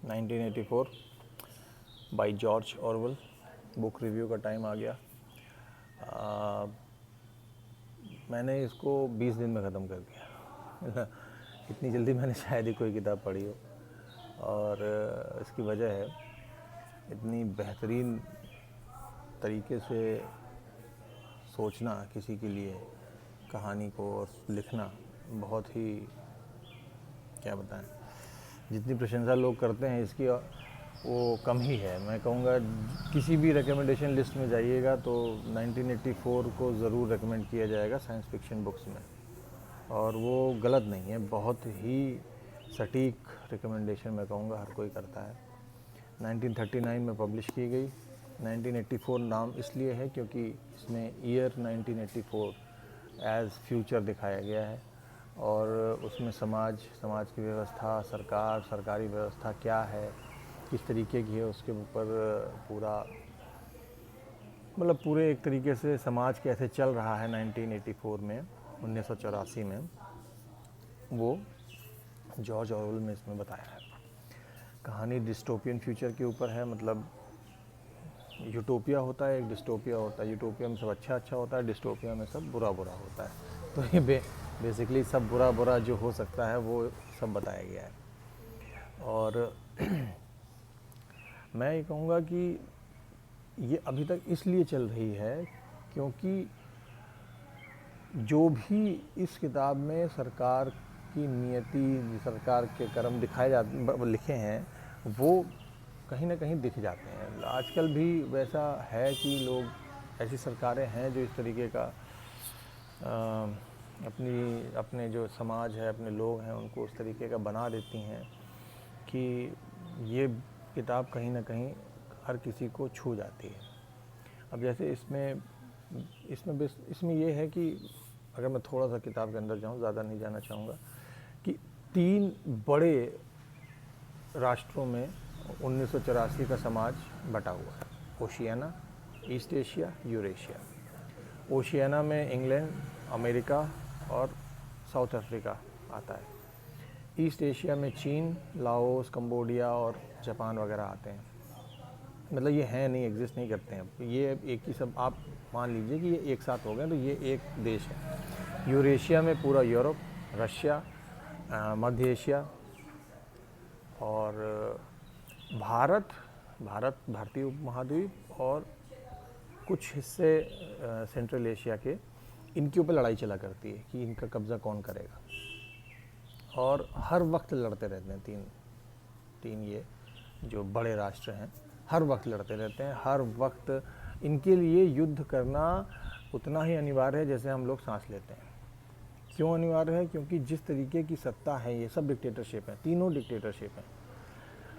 1984 by George Orwell. Book review का time आ गया। मैंने इसको 20 दिन में ख़त्म कर दिया। इतनी जल्दी मैंने शायद ही कोई किताब पढ़ी हो, और इसकी वजह है इतनी बेहतरीन तरीके से सोचना किसी के लिए कहानी को और लिखना बहुत ही, क्या बताएं, जितनी प्रशंसा लोग करते हैं इसकी वो कम ही है। मैं कहूँगा किसी भी रिकमेंडेशन लिस्ट में जाइएगा तो 1984 को ज़रूर रिकमेंड किया जाएगा साइंस फिक्शन बुक्स में, और वो गलत नहीं है, बहुत ही सटीक रिकमेंडेशन मैं कहूँगा हर कोई करता है। 1939 में पब्लिश की गई। 1984 नाम इसलिए है क्योंकि इसमें ईयर 1984 एज़ फ्यूचर दिखाया गया है, और उसमें समाज की व्यवस्था, सरकारी व्यवस्था क्या है, किस तरीके की है, उसके ऊपर पूरा मतलब पूरे एक तरीके से समाज कैसे चल रहा है 1984 में, 1984 में, वो जॉर्ज ऑरवेल ने इसमें बताया है। कहानी डिस्टोपियन फ्यूचर के ऊपर है। मतलब यूटोपिया होता है, एक डिस्टोपिया होता है। यूटोपिया में सब अच्छा होता है, डिस्टोपिया में सब बुरा होता है। तो ये बेसिकली सब बुरा जो हो सकता है वो सब बताया गया है। और मैं ये कहूँगा कि ये अभी तक इसलिए चल रही है क्योंकि जो भी इस किताब में सरकार की नीयति, सरकार के कर्म लिखे हैं, वो कहीं ना कहीं दिख जाते हैं। आजकल भी वैसा है कि लोग, ऐसी सरकारें हैं जो इस तरीके का अपने जो समाज है, अपने लोग हैं, उनको उस तरीके का बना देती हैं कि ये किताब कहीं ना कहीं हर किसी को छू जाती है। अब जैसे इसमें ये है कि अगर मैं थोड़ा सा किताब के अंदर जाऊँ, ज़्यादा नहीं जाना चाहूँगा, कि 3 बड़े राष्ट्रों में 1984 का समाज बटा हुआ है। Oceania, east Asia, Eurasia. Oceania में इंग्लैंड, अमेरिका और साउथ अफ्रीका आता है। ईस्ट एशिया में चीन, लाओस, कंबोडिया और जापान वगैरह आते हैं। मतलब ये हैं नहीं, एग्जिस्ट नहीं करते हैं, ये एक ही सब, आप मान लीजिए कि ये एक साथ हो गए तो ये एक देश है। यूरेशिया में पूरा यूरोप, रशिया, मध्य एशिया और भारतीय उपमहाद्वीप और कुछ हिस्से सेंट्रल एशिया के, इनके ऊपर लड़ाई चला करती है कि इनका कब्ज़ा कौन करेगा। और हर वक्त लड़ते रहते हैं तीन ये जो बड़े राष्ट्र हैं, हर वक्त लड़ते रहते हैं। हर वक्त इनके लिए युद्ध करना उतना ही अनिवार्य है जैसे हम लोग सांस लेते हैं। क्यों अनिवार्य है? क्योंकि जिस तरीके की सत्ता है, ये सब डिक्टेटरशिप है, तीनों डिक्टेटरशिप हैं।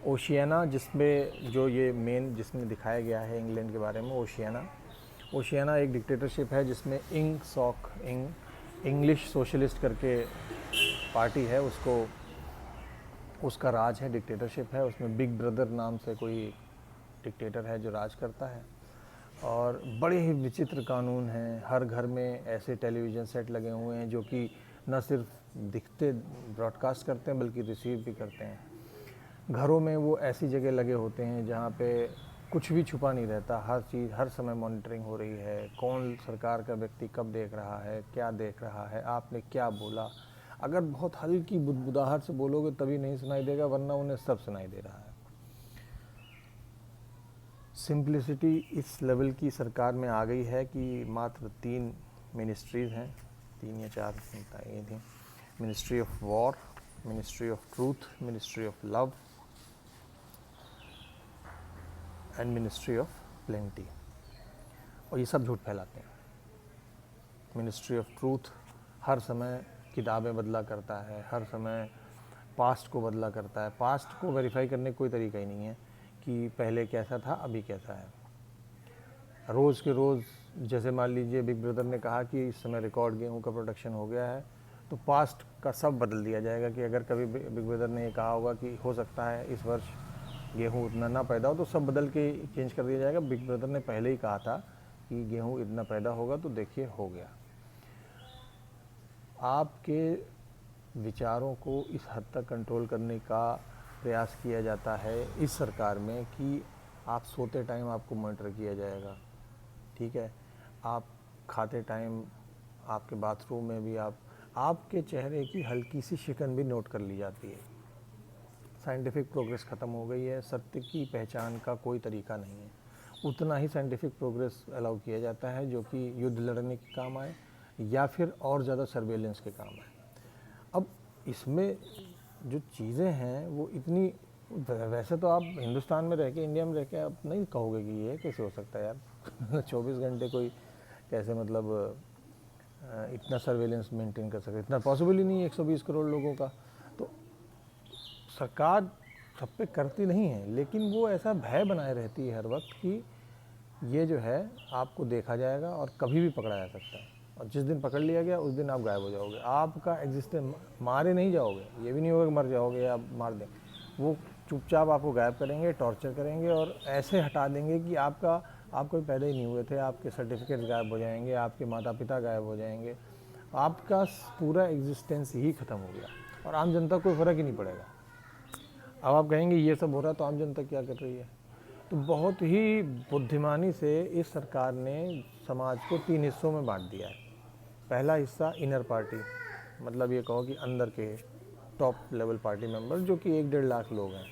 ओशियाना, जिसमें जो ये मेन जिसमें दिखाया गया है इंग्लैंड के बारे में, ओशियाना एक डिक्टेटरशिप है जिसमें इंग्लिश सोशलिस्ट करके पार्टी है, उसका राज है, डिक्टेटरशिप है। उसमें बिग ब्रदर नाम से कोई डिक्टेटर है जो राज करता है, और बड़े ही विचित्र कानून हैं। हर घर में ऐसे टेलीविज़न सेट लगे हुए हैं जो कि न सिर्फ दिखते ब्रॉडकास्ट करते हैं बल्कि रिसीव भी करते हैं। घरों में वो ऐसी जगह लगे होते हैं जहाँ पे कुछ भी छुपा नहीं रहता, हर चीज़ हर समय मॉनिटरिंग हो रही है। कौन सरकार का व्यक्ति कब देख रहा है, क्या देख रहा है, आपने क्या बोला। अगर बहुत हल्की बुदबुदाहट से बोलोगे तभी नहीं सुनाई देगा, वरना उन्हें सब सुनाई दे रहा है। सिंप्लिसिटी इस लेवल की सरकार में आ गई है कि मात्र 3 मिनिस्ट्रीज़ हैं, 3 या 4 ये थी। Ministry of war, ministry of truth, ministry of love and ministry of plenty. और ये सब झूठ फैलाते हैं। मिनिस्ट्री ऑफ ट्रूथ हर समय किताबें बदला करता है, हर समय पास्ट को बदला करता है। पास्ट को वेरीफाई करने का कोई तरीका ही नहीं है कि पहले कैसा था, अभी कैसा है। रोज़ के रोज़, जैसे मान लीजिए बिग ब्रदर ने कहा कि इस समय रिकॉर्ड गेहूं का प्रोडक्शन हो गया है, तो पास्ट का सब बदल दिया जाएगा कि अगर कभी बिग ब्रदर ने ये कहा होगा कि हो सकता है इस वर्ष गेहूं उतना ना पैदा हो, तो सब बदल के चेंज कर दिया जाएगा। बिग ब्रदर ने पहले ही कहा था कि गेहूं इतना पैदा होगा, तो देखिए हो गया। आपके विचारों को इस हद तक कंट्रोल करने का प्रयास किया जाता है इस सरकार में कि आप सोते टाइम आपको मॉनिटर किया जाएगा, ठीक है, आप खाते टाइम आपके बाथरूम में भी आपके चेहरे की हल्की सी शिकन भी नोट कर ली जाती है। साइंटिफिक प्रोग्रेस ख़त्म हो गई है, सत्य की पहचान का कोई तरीका नहीं है। उतना ही साइंटिफिक प्रोग्रेस अलाउ किया जाता है जो कि युद्ध लड़ने के काम आए या फिर और ज़्यादा सर्वेलेंस के काम आए। अब इसमें जो चीज़ें हैं वो इतनी, वैसे तो आप हिंदुस्तान में रह के, इंडिया में रह के आप नहीं कहोगे कि ये कैसे हो सकता है यार 24 घंटे कोई कैसे मतलब इतना सर्वेलेंस मेंटेन कर सकते, इतना पॉसिबल ही नहीं है 120 करोड़ लोगों का। तो सरकार सब पे करती नहीं है, लेकिन वो ऐसा भय बनाए रहती है हर वक्त कि ये जो है आपको देखा जाएगा और कभी भी पकड़ा जा सकता है, और जिस दिन पकड़ लिया गया उस दिन आप गायब हो जाओगे। आपका एग्जिस्टेंस, मारे नहीं जाओगे, ये भी नहीं होगा कि मर जाओगे या मार दें, वो चुपचाप आपको गायब करेंगे, टॉर्चर करेंगे और ऐसे हटा देंगे कि आप कोई पैदा ही नहीं हुए थे, आपके सर्टिफिकेट गायब हो जाएंगे, आपके माता पिता गायब हो जाएंगे, आपका पूरा एग्जिस्टेंस ही ख़त्म हो गया और आम जनता को कोई फ़र्क ही नहीं पड़ेगा। अब आप कहेंगे ये सब हो रहा है तो आम जनता क्या कर रही है? तो बहुत ही बुद्धिमानी से इस सरकार ने समाज को 3 हिस्सों में बांट दिया है। पहला हिस्सा इनर पार्टी, मतलब ये कहो कि अंदर के टॉप लेवल पार्टी मेंबर जो कि 1-1.5 लाख लोग हैं।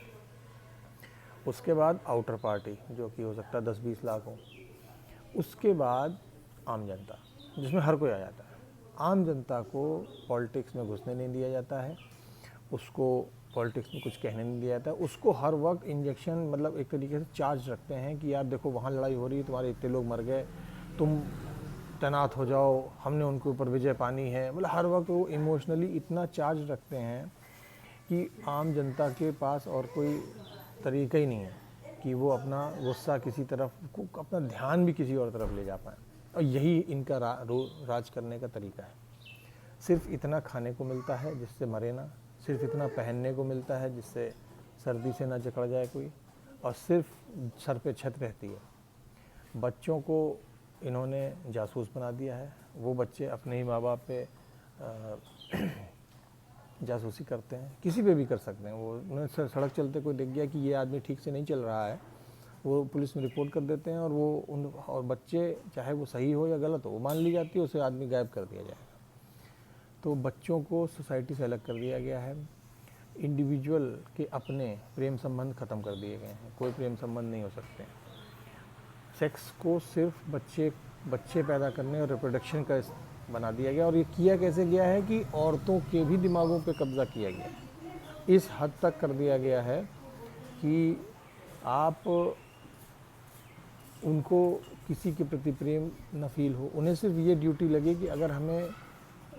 उसके बाद आउटर पार्टी जो कि हो सकता है 10-20 लाख हो। उसके बाद आम जनता, जिसमें हर कोई आ जाता है। आम जनता को पॉलिटिक्स में घुसने नहीं दिया जाता है, उसको पॉलिटिक्स में कुछ कहने नहीं दिया जाता है, उसको हर वक्त इंजेक्शन, मतलब एक तरीके से चार्ज रखते हैं कि यार देखो वहाँ लड़ाई हो रही है, तुम्हारे इतने लोग मर गए, तुम तैनात हो जाओ, हमने उनके ऊपर विजय पानी है। मतलब हर वक्त वो इमोशनली इतना चार्ज रखते हैं कि आम जनता के पास और कोई तरीका ही नहीं है कि वो अपना गुस्सा किसी तरफ, अपना ध्यान भी किसी और तरफ ले जा पाए। और यही इनका राज करने का तरीका है। सिर्फ इतना खाने को मिलता है जिससे मरे ना, सिर्फ इतना पहनने को मिलता है जिससे सर्दी से ना जकड़ जाए कोई, और सिर्फ सर पे छत रहती है। बच्चों को इन्होंने जासूस बना दिया है, वो बच्चे अपने ही माँ बाप पे जासूसी करते हैं, किसी पे भी कर सकते हैं। वो उन्हें सड़क चलते कोई दिख गया कि ये आदमी ठीक से नहीं चल रहा है, वो पुलिस में रिपोर्ट कर देते हैं, और बच्चे चाहे वो सही हो या गलत हो वो मान ली जाती है, उसे आदमी गायब कर दिया जाएगा। तो बच्चों को सोसाइटी से अलग कर दिया गया है। इंडिविजुअल के अपने प्रेम संबंध ख़त्म कर दिए गए हैं, कोई प्रेम संबंध नहीं हो सकते। सेक्स को सिर्फ बच्चे पैदा करने और रिप्रोडक्शन का बना दिया गया। और ये किया कैसे गया है कि औरतों के भी दिमागों पे कब्ज़ा किया गया, इस हद तक कर दिया गया है कि आप उनको किसी के प्रति प्रेम न फील हो, उन्हें सिर्फ ये ड्यूटी लगे कि अगर हमें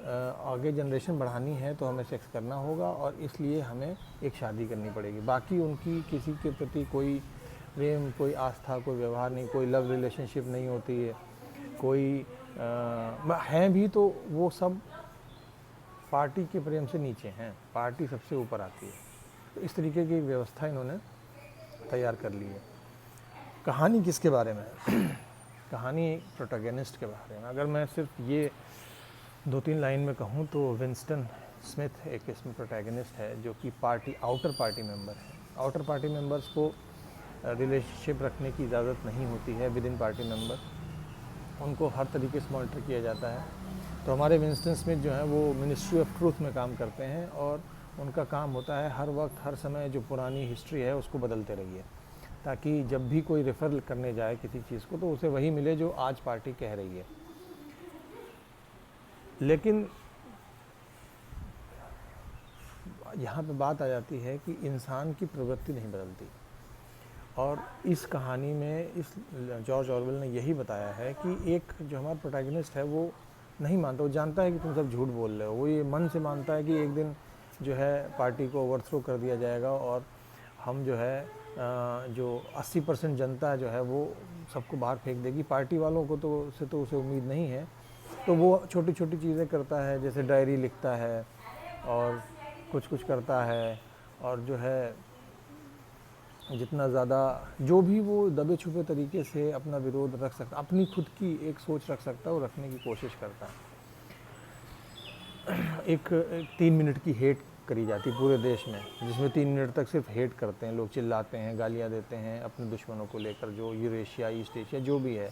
आगे जनरेशन बढ़ानी है तो हमें सेक्स करना होगा और इसलिए हमें एक शादी करनी पड़ेगी। बाकी उनकी किसी के प्रति कोई प्रेम, कोई आस्था, कोई व्यवहार नहीं, कोई लव रिलेशनशिप नहीं होती है, कोई हैं भी तो वो सब पार्टी के प्रेम से नीचे हैं, पार्टी सबसे ऊपर आती है। तो इस तरीके की व्यवस्था इन्होंने तैयार कर ली है। कहानी किसके बारे में है? कहानी प्रोटैगनिस्ट के बारे में। अगर मैं सिर्फ ये 2-3 लाइन में कहूँ तो विंस्टन स्मिथ एक इसमें प्रोटैगनिस्ट है जो कि आउटर पार्टी मेंबर है। आउटर पार्टी मेंबर्स को रिलेशनशिप रखने की इजाज़त नहीं होती है विद इन पार्टी मेंबर, उनको हर तरीके से मॉनिटर किया जाता है। तो हमारे विंस्टन स्मिथ जो हैं वो मिनिस्ट्री ऑफ ट्रूथ में काम करते हैं और उनका काम होता है हर वक्त हर समय जो पुरानी हिस्ट्री है उसको बदलते रहिए, ताकि जब भी कोई रेफ़र करने जाए किसी चीज़ को तो उसे वही मिले जो आज पार्टी कह रही है। लेकिन यहाँ पे बात आ जाती है कि इंसान की प्रवृत्ति नहीं बदलती, और इस कहानी में इस जॉर्ज ऑरवेल ने यही बताया है कि एक जो हमारा प्रोटैगनिस्ट है वो नहीं मानता, वो जानता है कि तुम सब झूठ बोल रहे हो, वो ये मन से मानता है कि एक दिन जो है पार्टी को ओवरथ्रो कर दिया जाएगा और हम जो है जो 80% जनता जो है वो सबको बाहर फेंक देगी। पार्टी वालों को तो उसे उम्मीद नहीं है, तो वो छोटी छोटी चीज़ें करता है, जैसे डायरी लिखता है और कुछ करता है, और जो है जितना ज़्यादा जो भी वो दबे छुपे तरीके से अपना विरोध रख सकता, अपनी खुद की एक सोच रख सकता है, वो रखने की कोशिश करता है। एक 3 मिनट की हेट करी जाती पूरे देश में, जिसमें 3 मिनट तक सिर्फ हेट करते हैं लोग, चिल्लाते हैं, गालियाँ देते हैं अपने दुश्मनों को लेकर, जो यूरेशिया, ईस्ट एशिया जो भी है।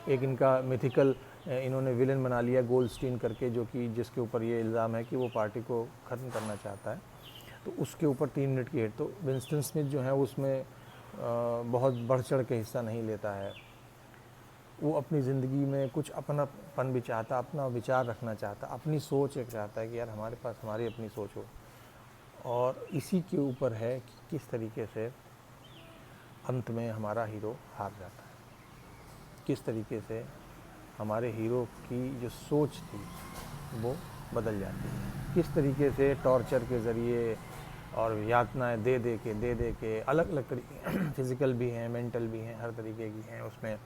एक इनका मिथिकल इन्होंने विलन बना लिया गोल्डस्टीन करके, जो कि जिसके ऊपर ये इल्ज़ाम है कि वो पार्टी को ख़त्म करना चाहता है, तो उसके ऊपर 3 मिनट की हेट। तो विंस्टन स्मिथ जो है उसमें बहुत बढ़ चढ़ के हिस्सा नहीं लेता है। वो अपनी ज़िंदगी में कुछ अपनापन भी चाहता, अपना विचार रखना चाहता, अपनी सोच एक चाहता है कि यार हमारे पास हमारी अपनी सोच हो। और इसी के ऊपर है कि किस तरीके से अंत में हमारा हीरो हार जाता है, किस तरीके से हमारे हीरो की जो सोच थी वो बदल जाती है, किस तरीके से टॉर्चर के ज़रिए और यातनाएं दे दे के अलग अलग तरीके फिज़िकल भी हैं, मेंटल भी हैं, हर तरीके की हैं। उसमें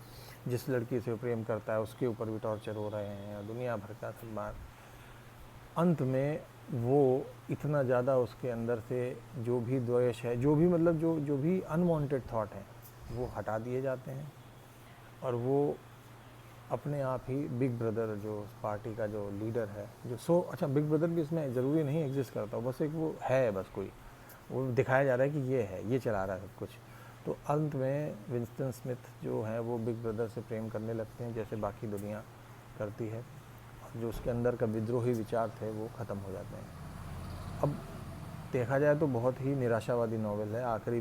जिस लड़की से प्रेम करता है उसके ऊपर भी टॉर्चर हो रहे हैं और दुनिया भर का सब बात। अंत में वो इतना ज़्यादा उसके अंदर से जो भी द्वेष है, जो भी मतलब जो भी अनवांटेड थॉट हैं वो हटा दिए जाते हैं, और वो अपने आप ही बिग ब्रदर जो पार्टी का जो लीडर है, जो अच्छा बिग ब्रदर भी इसमें ज़रूरी नहीं एग्जिस्ट करता, बस एक वो है, बस कोई वो दिखाया जा रहा है कि ये है, ये चला रहा है सब कुछ। तो अंत में विंस्टन स्मिथ जो है वो बिग ब्रदर से प्रेम करने लगते हैं जैसे बाकी दुनिया करती है, और जो उसके अंदर का विद्रोही विचार थे वो ख़त्म हो जाते हैं। अब देखा जाए तो बहुत ही निराशावादी नावल है। आखिरी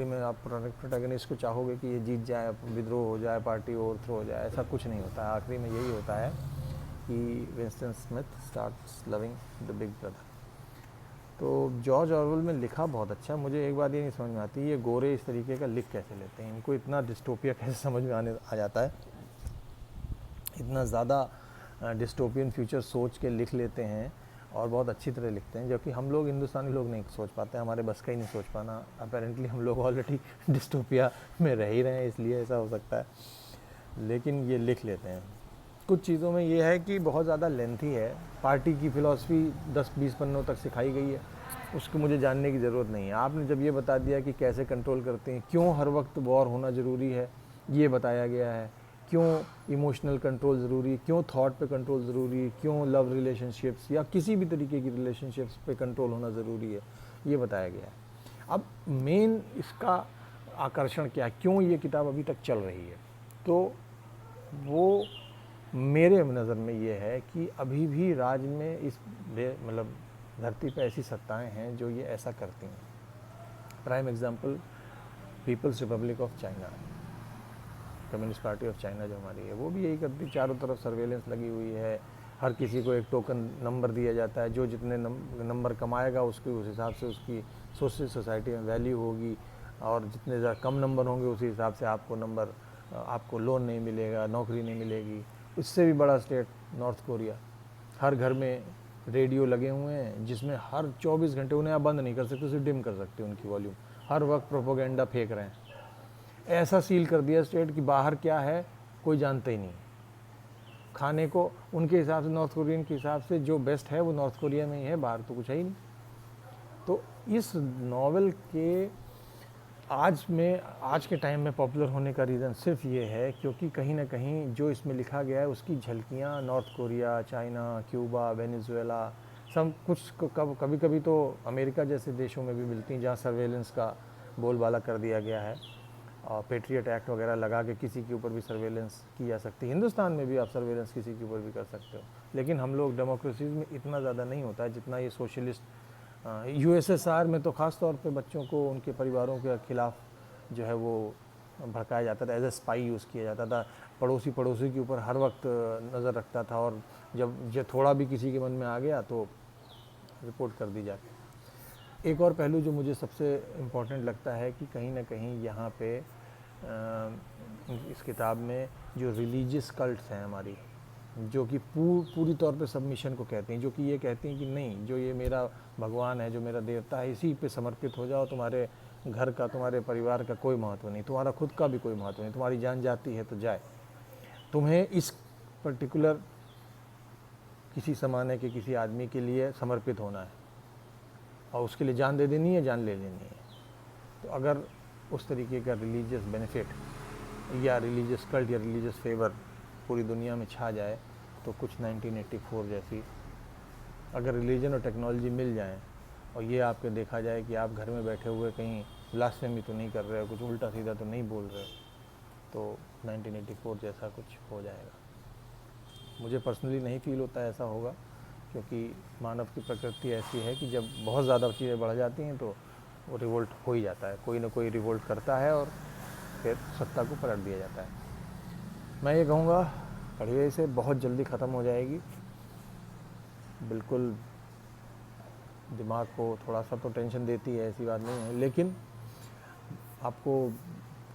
में आप प्रोटैगनिस्ट को चाहोगे कि ये जीत जाए, विद्रोह हो जाए, पार्टी ओवरथ्रो हो जाए, ऐसा कुछ नहीं होता है। आखिरी में यही होता है कि Winston Smith starts loving the big brother. तो जॉर्ज ऑरवेल में लिखा बहुत अच्छा। मुझे एक बात ये नहीं समझ में आती, ये गोरे इस तरीके का लिख कैसे लेते हैं, इनको इतना डिस्टोपिया कैसे समझ में आ जाता है, इतना ज़्यादा डिस्टोपियन फ्यूचर सोच के लिख लेते हैं और बहुत अच्छी तरह लिखते हैं, जो कि हम लोग हिंदुस्तानी लोग नहीं सोच पाते, हमारे बस का ही नहीं सोच पाना। अपेरेंटली हम लोग ऑलरेडी डिस्टोपिया में रह ही रहे हैं, इसलिए ऐसा हो सकता है, लेकिन ये लिख लेते हैं। कुछ चीज़ों में ये है कि बहुत ज़्यादा लेंथी है। पार्टी की फ़िलॉसफी 10-20 पन्नों तक सिखाई गई है, उसको मुझे जानने की ज़रूरत नहीं है। आपने जब ये बता दिया कि कैसे कंट्रोल करते हैं, क्यों हर वक्त वॉर होना ज़रूरी है ये बताया गया है, क्यों इमोशनल कंट्रोल ज़रूरी है, क्यों थॉट पे कंट्रोल ज़रूरी है, क्यों लव रिलेशनशिप्स या किसी भी तरीके की रिलेशनशिप्स पे कंट्रोल होना ज़रूरी है, ये बताया गया है। अब मेन इसका आकर्षण क्या है, क्यों ये किताब अभी तक चल रही है, तो वो मेरे नज़र में ये है कि अभी भी राज में इस मतलब धरती पे ऐसी सत्ताएं हैं जो ये ऐसा करती हैं। Prime example People's Republic of China, Communist Party of China जो हमारी है, वो भी यही करती, चारों तरफ सर्वेलेंस लगी हुई है, हर किसी को एक टोकन नंबर दिया जाता है, जो जितने नंबर कमाएगा उसके उस हिसाब से उसकी सोसाइटी में वैल्यू होगी, और जितने ज़्यादा कम नंबर होंगे उसी हिसाब से आपको लोन नहीं मिलेगा, नौकरी नहीं मिलेगी। इससे भी बड़ा स्टेट नॉर्थ कोरिया, हर घर में रेडियो लगे हुए हैं जिसमें हर 24 घंटे, उन्हें आप बंद नहीं कर सकते, सिर्फ डिम कर सकते उनकी वॉल्यूम, हर वक्त प्रोपोगेंडा फेंक रहे हैं। ऐसा सील कर दिया स्टेट कि बाहर क्या है कोई जानता ही नहीं। खाने को उनके हिसाब से, नॉर्थ कोरियन के हिसाब से जो बेस्ट है वो नॉर्थ कोरिया में ही है, बाहर तो कुछ है ही नहीं। तो इस नावल के आज के टाइम में पॉपुलर होने का रीज़न सिर्फ ये है क्योंकि कहीं ना कहीं जो इसमें लिखा गया है उसकी झलकियाँ North Korea, China, Cuba, Venezuela, सब कुछ कभी कभी तो अमेरिका जैसे देशों में भी मिलती हैं जहाँ सर्वेलेंस का बोलबाला कर दिया गया है, और पेट्रियट एक्ट वगैरह लगा के किसी के ऊपर भी सर्वेलेंस की जा सकती है। हिंदुस्तान में भी आप सर्वेलेंस किसी के ऊपर भी कर सकते हो, लेकिन हम लोग डेमोक्रेसीज़ में इतना ज़्यादा नहीं होता है जितना ये सोशलिस्ट यूएसएसआर में तो ख़ास तौर पे बच्चों को उनके परिवारों के खिलाफ जो है वो भड़काया जाता था, एज ए स्पाई यूज़ किया जाता था। पड़ोसी के ऊपर हर वक्त नज़र रखता था, और जब थोड़ा भी किसी के मन में आ गया तो रिपोर्ट कर दी जाती। एक और पहलू जो मुझे सबसे इम्पॉर्टेंट लगता है कि कहीं ना कहीं यहाँ पे इस किताब में जो रिलीजियस कल्ट्स हैं हमारी, जो कि पूरी तौर पे सबमिशन को कहते हैं, जो कि ये कहते हैं कि नहीं, जो ये मेरा भगवान है, जो मेरा देवता है, इसी पे समर्पित हो जाओ, तुम्हारे घर का, तुम्हारे परिवार का कोई महत्व नहीं, तुम्हारा खुद का भी कोई महत्व नहीं, तुम्हारी जान जाती है तो जाए, तुम्हें इस पर्टिकुलर किसी ज़माने के किसी आदमी के लिए समर्पित होना है और उसके लिए जान दे देनी है, जान ले लेनी है। तो अगर उस तरीके का रिलीजियस बेनिफिट या रिलीजियस कल्ट या रिलीजियस फेवर पूरी दुनिया में छा जाए तो कुछ 1984 जैसी अगर रिलीजन और टेक्नोलॉजी मिल जाएं और ये आपके देखा जाए कि आप घर में बैठे हुए कहीं ब्लास्फेमी तो नहीं कर रहे हो, कुछ उल्टा सीधा तो नहीं बोल रहे हो, तो 1984 जैसा कुछ हो जाएगा। मुझे पर्सनली नहीं फील होता है ऐसा होगा, क्योंकि मानव की प्रकृति ऐसी है कि जब बहुत ज़्यादा चीज़ें बढ़ जाती हैं तो वो रिवोल्ट हो ही जाता है, कोई ना कोई रिवोल्ट करता है और फिर सत्ता को पलट दिया जाता है। मैं ये कहूँगा पढ़िए इसे, बहुत जल्दी ख़त्म हो जाएगी। बिल्कुल दिमाग को थोड़ा सा तो टेंशन देती है, ऐसी बात नहीं है, लेकिन आपको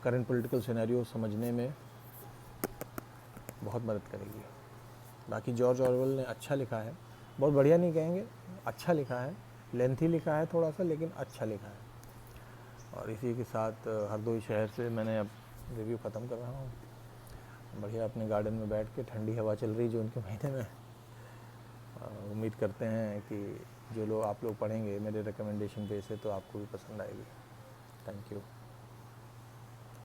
करंट पॉलिटिकल सिनेरियो समझने में बहुत मदद करेगी। बाकी जॉर्ज ऑरवेल ने अच्छा लिखा है, बहुत बढ़िया नहीं कहेंगे, अच्छा लिखा है, लेंथी लिखा है थोड़ा सा, लेकिन अच्छा लिखा है। और इसी के साथ हरदोई शहर से मैंने अब रिव्यू ख़त्म कर रहा हूँ। बढ़िया अपने गार्डन में बैठ के, ठंडी हवा चल रही जून के महीने में। उम्मीद करते हैं कि जो लोग आप लोग पढ़ेंगे मेरे रिकमेंडेशन पे से, तो आपको भी पसंद आएगी। Thank you.